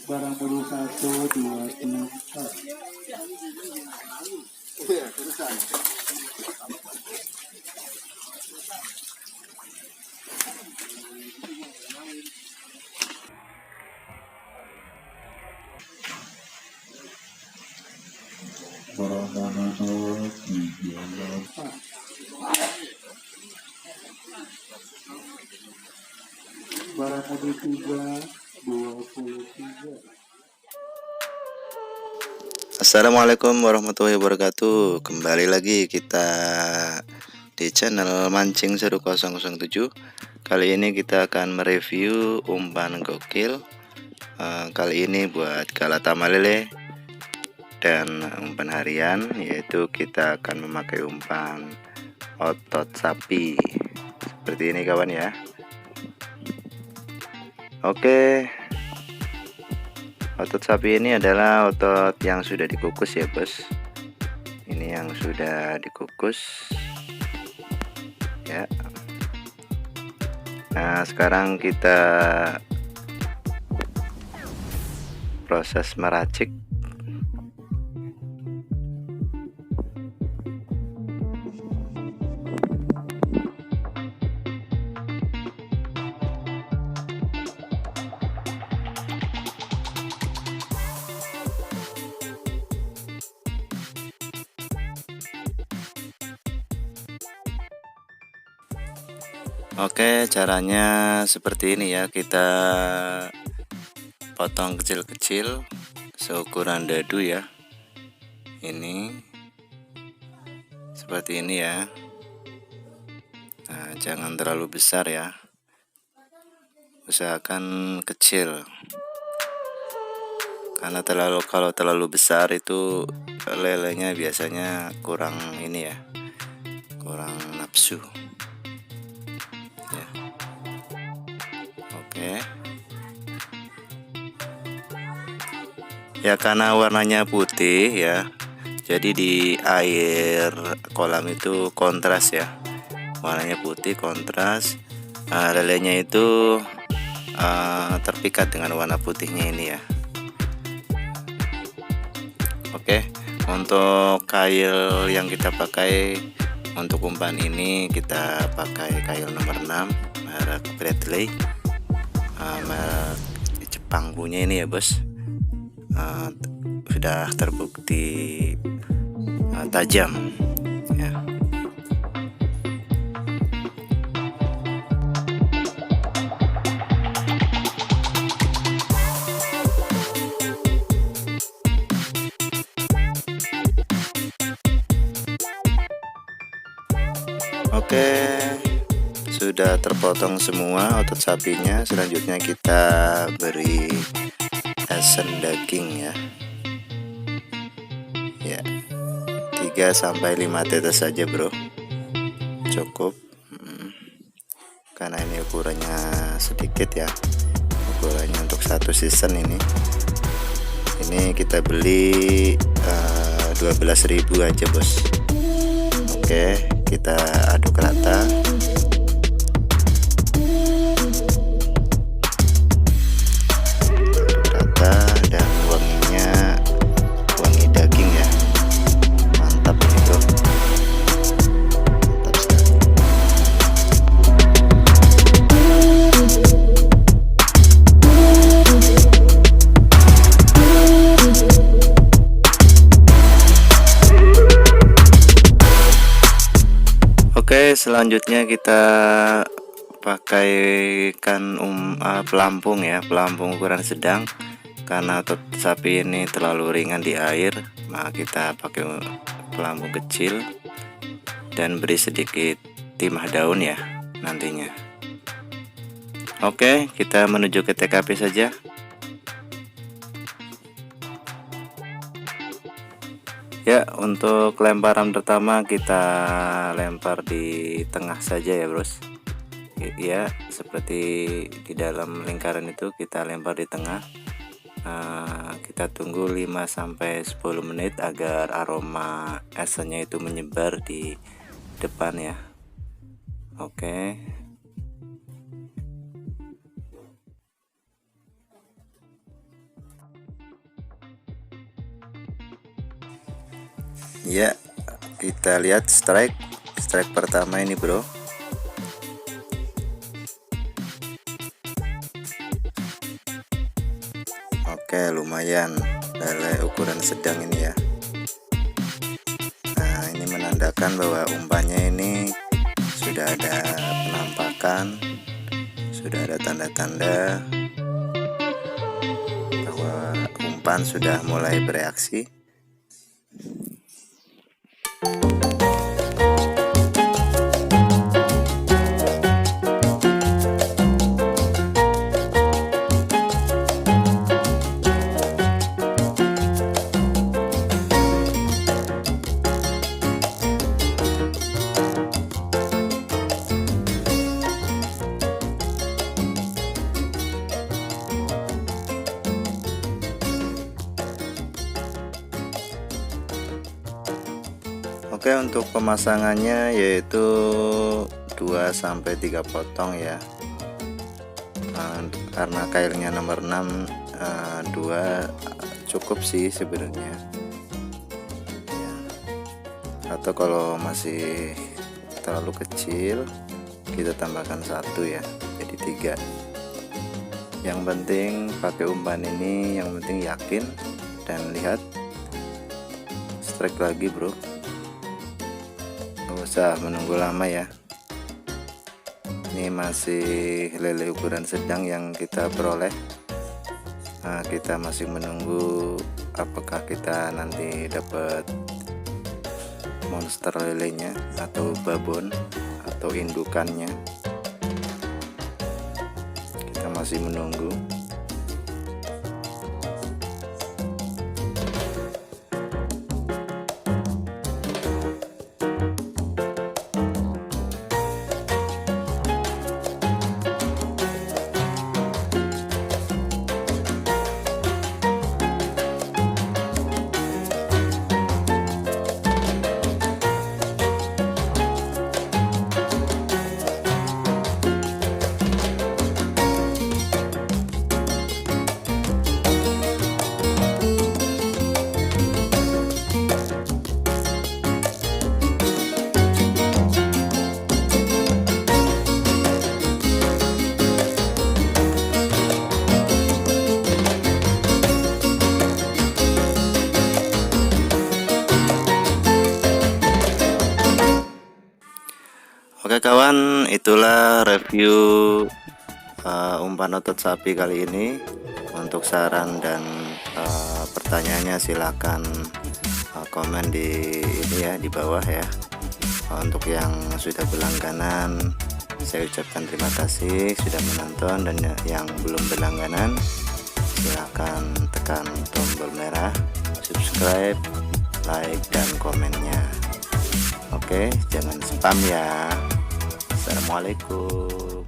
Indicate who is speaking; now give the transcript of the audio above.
Speaker 1: barang modul 1, 2, 3, 4. Iya, terusan. Barang modul 3, 4. Barang modul 3, 23.
Speaker 2: Assalamualaikum warahmatullahi wabarakatuh. Kembali lagi kita di channel Mancing Seru 007. Kali ini kita akan mereview umpan gokil. Kali ini buat Galatama lele dan umpan harian, yaitu kita akan memakai umpan otot sapi seperti ini kawan ya. Oke, otot sapi ini adalah otot yang sudah dikukus ya bos. Ini yang sudah dikukus ya. Nah, sekarang kita proses meracik. Oke, caranya seperti ini ya. Kita potong kecil-kecil seukuran dadu ya. Ini seperti ini ya. Nah, jangan terlalu besar ya. Usahakan kecil. Karena kalau terlalu besar itu lelenya biasanya kurang ini ya. Kurang nafsu. Ya. Oke. Ya, karena warnanya putih ya, jadi di air kolam itu kontras ya, warnanya putih kontras. Lelenya itu terpikat dengan warna putihnya ini ya. Oke, untuk kail yang kita pakai untuk umpan ini, kita pakai kail nomor 6 merek Bradley, merek Jepang punya ini ya bos. Sudah terbukti tajam ya. Oke, sudah terpotong semua otot sapinya. Selanjutnya kita beri esen daging ya. Ya, 3-5 tetes saja bro, cukup. Karena ini ukurannya sedikit ya, ukurannya untuk satu season ini kita beli 12.000 aja bos. Oke, kita aduk rata. Dan wanginya wangi daging ya, mantap ini bro, mantap sekali. Oke, selanjutnya kita pakaikan pelampung ya, pelampung ukuran sedang. Karena otot sapi ini terlalu ringan di air, maka kita pakai pelampung kecil dan beri sedikit timah daun ya nantinya. Oke, kita menuju ke TKP saja. Ya, untuk lemparan pertama kita lempar di tengah saja ya bros. Ya, seperti di dalam lingkaran itu kita lempar di tengah. Kita tunggu 5-10 menit agar aroma esennya itu menyebar di depan ya. Oke. Ya, kita lihat strike pertama ini bro. Oke, lumayan lele ukuran sedang ini ya. Nah, ini menandakan bahwa umpannya ini sudah ada penampakan, sudah ada tanda-tanda bahwa umpan sudah mulai bereaksi. Oke, untuk pemasangannya yaitu 2-3 potong ya. Karena kailnya nomor 6, 2 cukup sih sebenarnya ya. Atau kalau masih terlalu kecil kita tambahkan 1 ya, jadi 3. Yang penting pakai umpan ini, yang penting yakin. Dan lihat, strike lagi bro, nggak usah menunggu lama ya. Ini masih lele ukuran sedang yang kita peroleh. Nah, kita masih menunggu apakah kita nanti dapat monster lelenya atau babon atau indukannya. Kita masih menunggu. Oke kawan, itulah review umpan otot sapi kali ini. Untuk saran dan pertanyaannya silakan komen di ini ya, di bawah ya. Untuk yang sudah berlangganan, saya ucapkan terima kasih sudah menonton, dan yang belum berlangganan silakan tekan tombol merah subscribe, like, dan komennya. Oke, jangan spam ya. Assalamualaikum.